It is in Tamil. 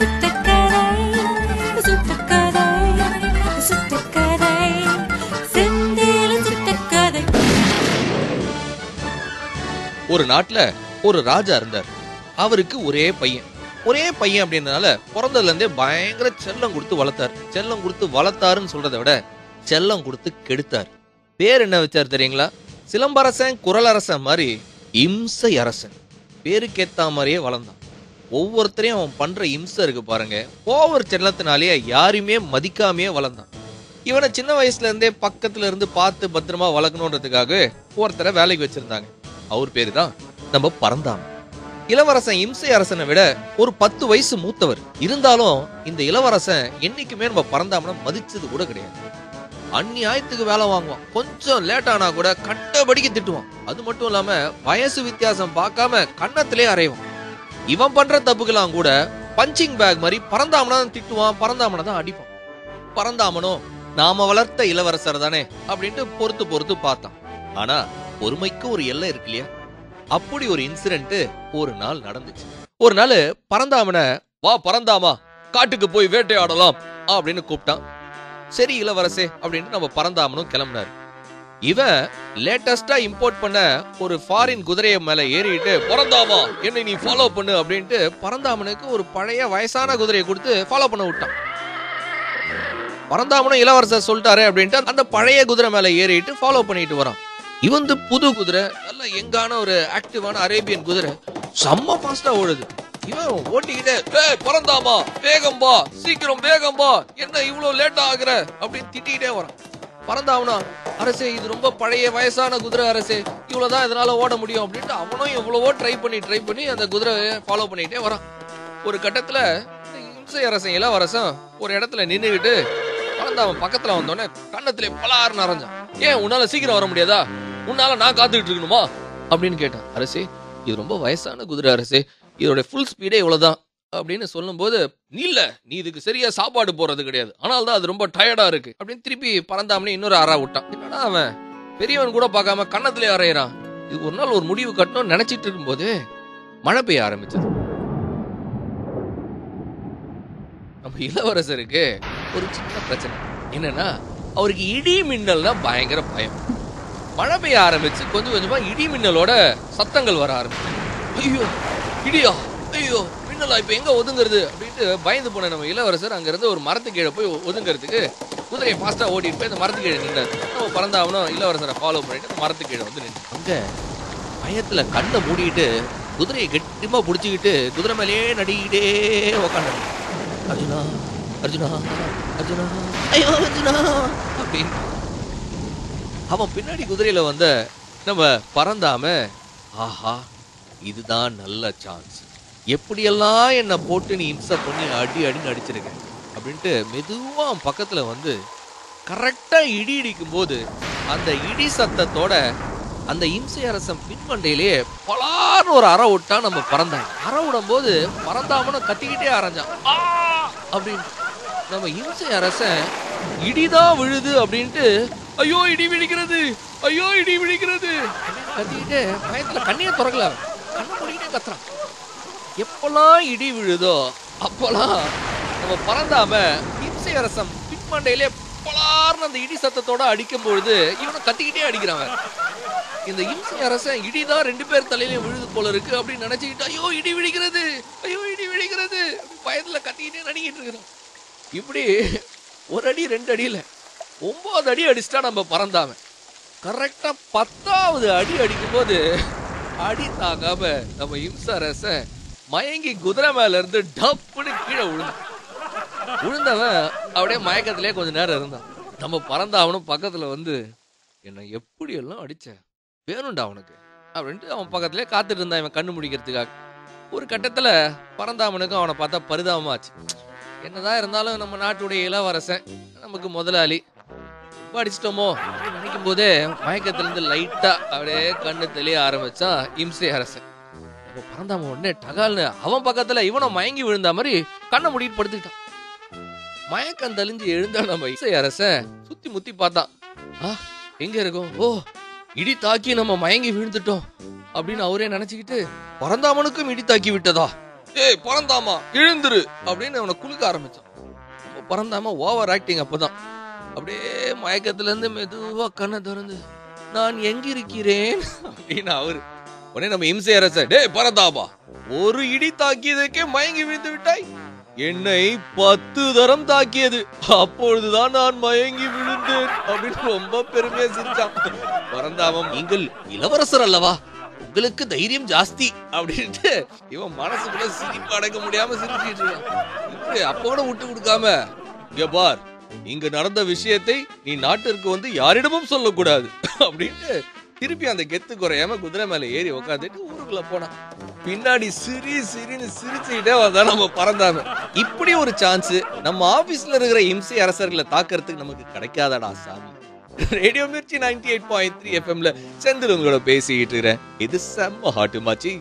சுட்டக்கதை சுட்டக்கதை சுட்டக்கதை செந்தில் சுட்டக்கதை. ஒரு நாட்டுல ஒரு ராஜா இருந்தார். அவருக்கு ஒரே பையன் அப்படின்றதுனால பிறந்ததுல இருந்தே பயங்கர செல்லம் கொடுத்து வளர்த்தார். செல்லம் கொடுத்து வளர்த்தாருன்னு சொல்றதை விட செல்லம் கொடுத்து கெடுத்தார். பேர் என்ன வச்சார் தெரியுங்களா? சிலம்பரசன் குரலரசன் மாதிரி இம்சை அரசன். பேருக்கேத்த மாதிரியே வளர்ந்தான். ஒவ்வொருத்தரையும் அவன் பண்ற இம்சை இருக்கு பாருங்க. ஓவர் செல்லத்தினாலேயே யாரையுமே மதிக்காமையே வளர்ந்தான். இவனை சின்ன வயசுல இருந்தே பக்கத்துல இருந்து பார்த்து பத்திரமா வளர்க்கணுன்றதுக்காக ஒருத்தரை வேலைக்கு வச்சிருந்தாங்க. அவர் பேரு தான் நம்ம பரந்தாமன். இளவரசன் இம்சை அரசனை விட ஒரு 10 வயசு மூத்தவர். இருந்தாலும் இந்த இளவரசன் என்னைக்குமே நம்ம பரந்தாமனை மதிச்சது கூட கிடையாது. அந்நியாயத்துக்கு வேலை வாங்குவான். கொஞ்சம் லேட் ஆனா கூட கண்டபடிக்கு திட்டுவான். அது மட்டும் இல்லாம வயசு வித்தியாசம் பார்க்காம கன்னத்திலே அறைவான். இவன் பண்ற தப்புக்கெல்லாம் கூட பஞ்சிங் பேக் மாதிரி பரந்தாமனை தான் திட்டுவான், பரந்தாமனை தான் அடிப்பான். பரந்தாமனோ நாம வளர்த்த இளவரசர் தானே அப்படின்ட்டு பொறுத்து பார்த்தான். ஆனா பொறுமைக்கு ஒரு எல்லை இருக்கு இல்லையா? அப்படி ஒரு இன்சிடென்ட் ஒரு நாள் நடந்துச்சு. ஒரு நாள் பரந்தாமனை, வா பரந்தாமா, காட்டுக்கு போய் வேட்டையாடலாம் அப்படின்னு கூப்பிட்டான். சரி இளவரசே அப்படின்ட்டு நம்ம பரந்தாமனும் கிளம்பினாரு. இவன் லேட்டஸ்டா இம்போர்ட் பண்ண ஒரு ஃபாரின் குதிரைய மேல ஏறிட்டு, பரந்தாமா என்னை நீ ஃபாலோ பண்ணு அப்படின்ட்டு பரந்தாமனுக்கு ஒரு பழைய வயசான குதிரையை கொடுத்து ஃபாலோ பண்ண விட்டான். பரந்தாமனும் இளவரசர் சொல்லிட்டாரு அப்படின்ட்டு அந்த பழைய குதிரை மேல ஏறிட்டு ஃபாலோ பண்ணிட்டு வரான். இவன் புது குதிரை, நல்ல எங்கான ஒரு ஆக்டிவான அரேபியன் குதிரை, செம்ம ஃபாஸ்டா ஓடுது. இவன் ஓட்டிக்கிட்டே, பரந்தாமா வேகம் வா, சீக்கிரம் வேகம் வா, என்ன இவ்வளவு லேட்டா ஆகுற அப்படின்னு திட்டிக்கிட்டே வரான். பரந்தாமனா, அரசே இது ரொம்ப பழைய வயசான குதிரை அரசே, இவ்வளவுதான் இதனால ஓட முடியும் அப்படின்ட்டு அவனும் எவ்வளவோ ட்ரை பண்ணி அந்த குதிரையை ஃபாலோ பண்ணிக்கிட்டே வரான். ஒரு கட்டத்துல இம்சை அரசன் இளவரசன் ஒரு இடத்துல நின்னுகிட்டு பரந்தாமன் பக்கத்துல வந்தோடனே கண்ணத்திலே பலாருன்னு அரைஞ்சான். ஏன் உன்னால சீக்கிரம் வர முடியாதா? உன்னால நான் காத்துக்கிட்டு இருக்கணுமா அப்படின்னு கேட்டான். அரசே இது ரொம்ப வயசான குதிரை அரசே, இதோட ஃபுல் ஸ்பீடே இவ்வளவுதான் அப்படின்னு சொல்லும் போது, நீ இதுக்கு சரியா சாப்பாடு போறது கிடையாது, ஆனால் தான் அது ரொம்ப டயர்டா இருக்கு அப்படின்னு திருப்பி பரந்தாமனே இன்னொரு அறா விட்டான். என்னடா அவன் பெரியவன் கூட பார்க்காம கண்ணத்திலே அறையிறான். இது ஒரு நாள் ஒரு முடிவு கட்டணும்னு நினைச்சிட்டு இருக்கும் போது மழை பெய்ய ஆரம்பிச்சது. நம்ம இளவரசருக்கு ஒரு சின்ன பிரச்சனை என்னன்னா, அவருக்கு இடி மின்னல்னா பயங்கர பயம். மழை பெய்ய ஆரம்பிச்சு கொஞ்சம் கொஞ்சமா இடி மின்னலோட சத்தங்கள் வர ஆரம்பிச்சு. ஐயோ இடியா, ஐயோ மின்னலா, இப்ப எங்க ஒதுங்கிறது அப்படின்ட்டு பயந்து போன நம்ம இளவரசர் அங்க இருந்து ஒரு மரத்து கீழே போய் ஒதுங்கிறதுக்கு குதிரையை ஃபாஸ்டா ஓட்டிட்டு போய் அந்த மரத்து கீழே நின்றாரு. நம்ம பரந்தாமனும் இளவரசரை ஃபாலோ பண்ணிட்டு அந்த மரத்து கீழே வந்து நின்று அங்க பயத்துல கண்ணை மூடிக்கிட்டு குதிரையை கெட்டிமா புடிச்சுக்கிட்டு குதிரை மேலேயே நடிக்கிட்டே உக்காந்து, அர்ஜுனா அர்ஜுனா அர்ஜுனா ஐயோ அர்ஜுனா அப்படின்னு. அவன் பின்னாடி குதிரையில வந்த நம்ம பரந்தாம, ஆஹா இதுதான் நல்ல சான்ஸ், எப்படியெல்லாம் என்ன போட்டு நீ இம்சை பண்ணி அடின்னு அடிச்சிருக்க அப்படின்ட்டு மெதுவா அவன் பக்கத்துல வந்து கரெக்டா இடி இடிக்கும் போது அந்த இடி சத்தத்தோட அந்த இம்சை அரசன் பின்மண்டையிலேயே பலார்னு ஒரு அற விட்டான் நம்ம பறந்தான். அற விடும் போது பரந்தாமனும் கத்திக்கிட்டே அரைஞ்சான் அப்படின்னு. நம்ம இம்சை அரசன் இடிதான் விழுது அப்படின்ட்டு, ஐயோ இடி விழிக்கிறது, ஐயோ இடி விழிக்கிறது கத்திக்கிட்டே பயத்துல கண்ணையே திறக்கல, கண்ணை மூடிக்கிட்டே கத்துறான். எப்பெல்லாம் இடி விழுதோ அப்பெல்லாம் நம்ம பறந்தாம இம்சை அரசன் பின்மண்டையிலே பலார்னு அந்த இடி சத்தத்தோட அடிக்கும் பொழுது இவனை கத்திக்கிட்டே அடிக்கிறாங்க. இந்த இம்சை அரசன் இடிதான் 2 பேர் தலையிலையும் விழுது போல இருக்கு அப்படின்னு நினைச்சுக்கிட்டு, ஐயோ இடி விழிக்கிறது, ஐயோ இடி விழிக்கிறது பயத்துல கத்திக்கிட்டே நடிக்கிட்டு இருக்கிறான். இப்படி 1 அடி 2 அடியில 9 அடி அடிச்சிட்டா நம்ம பறந்தாம. கரெக்டா 10வது அடி அடிக்கும் போது அடி தாங்காம நம்ம இம்சை அரசன் மயங்கி குதிரை மேல இருந்து டப்புன்னு கீழே விழுந்தவன் அப்படியே மயக்கத்திலே கொஞ்ச நேரம் இருந்தான். நம்ம பறந்தாவனும் பக்கத்துல வந்து, என்ன எப்படி எல்லாம் அடிச்ச, வேணும்டா அவனுக்கு அப்படின்ட்டு அவன் பக்கத்திலே காத்துட்டு இருந்தான் இவன் கண்ணு முடிக்கிறதுக்காக. ஒரு கட்டத்துல பரந்தாமனுக்கும் அவனை பார்த்தா பரிதாபமாச்சு. என்னதான் இருந்தாலும் நம்ம நாட்டுடைய இளவரசன், நமக்கு முதலாளி, அடிச்சிட்டோமோ நினைக்கும் போதே மயக்கத்துல இருந்து லைட்டா அப்படியே கண்ணு தெளிய ஆரம்பிச்சா இம்சை அரசன். அப்போ பரந்தாமன் உடனே டகால்னு அவன் பக்கத்துல இவனும் மயங்கி விழுந்த மாதிரி கண்ணை மூடிட்டு படுத்துக்கிட்டான். மயக்கம் தெளிஞ்சு எழுந்தா நம்ம இம்சை அரசன் சுத்தி முத்தி பார்த்தான். எங்க இருக்கும்? ஓ இடி தாக்கி நம்ம மயங்கி விழுந்துட்டோம் அப்படின்னு அவரே நினைச்சுக்கிட்டு, பரந்தாமனுக்கும் இடி தாக்கி விட்டதா ஏய் பறந்தாமா எழுந்துரு அப்படின்னு அவனை குலுக்க ஆரம்பிச்சான். பறந்தாமா ஓவர் ஆக்டிங். அப்பதான் அப்படியே மயக்கத்துல இருந்து மெதுவா கண்ணை திறந்து நான் எங்க இருக்கிறேன் அப்படின்னு அவரு. உடனே நம்ம இம்சை அரசர், டேய் பறந்தாமா, ஒரு இடி தாக்கியதற்கே மயங்கி விழுந்து விட்டாய், என்னை 10 தரம் தாக்கியது, அப்பொழுதுதான் நான் மயங்கி விழுந்தேன் அப்படின்னு ரொம்ப பெருமையா சிரிச்சான். பறந்தாமம், நீங்கள் இளவரசர் அல்லவா, உங்களுக்கு தைரியம் ஜாஸ்தி அப்படின்ட்டு இவன் மனசுக்குள்ள சிரிப்பு அடக்க முடியாம சிரிச்சுட்டு இருக்கான். அப்ப கூட விட்டு கொடுக்காம, இங்க பார், இங்க நடந்த விஷயத்தை நீ நாட்டிற்கு வந்து யாரிடமும் சொல்லக்கூடாது அப்படின்ட்டு திருப்பி அந்த கெத்து குறையாம குதிரை மேல ஏறி உட்காந்துட்டு ஊருக்குள்ள போனான். பின்னாடி சிரின்னு சிரிச்சுக்கிட்டே வந்தா நம்ம பறந்தாம. இப்படி ஒரு சான்ஸ் நம்ம ஆபீஸ்ல இருக்கிற இம்சை அரசர்களை தாக்குறதுக்கு நமக்கு கிடைக்காதடா சாமி. ரேடியோ மிர்ச்சி 98.3 FMல செந்தில் உங்களோட பேசிக்கிட்டு இருக்கிறேன். இது செம்ம ஹாட்டு மாச்சி.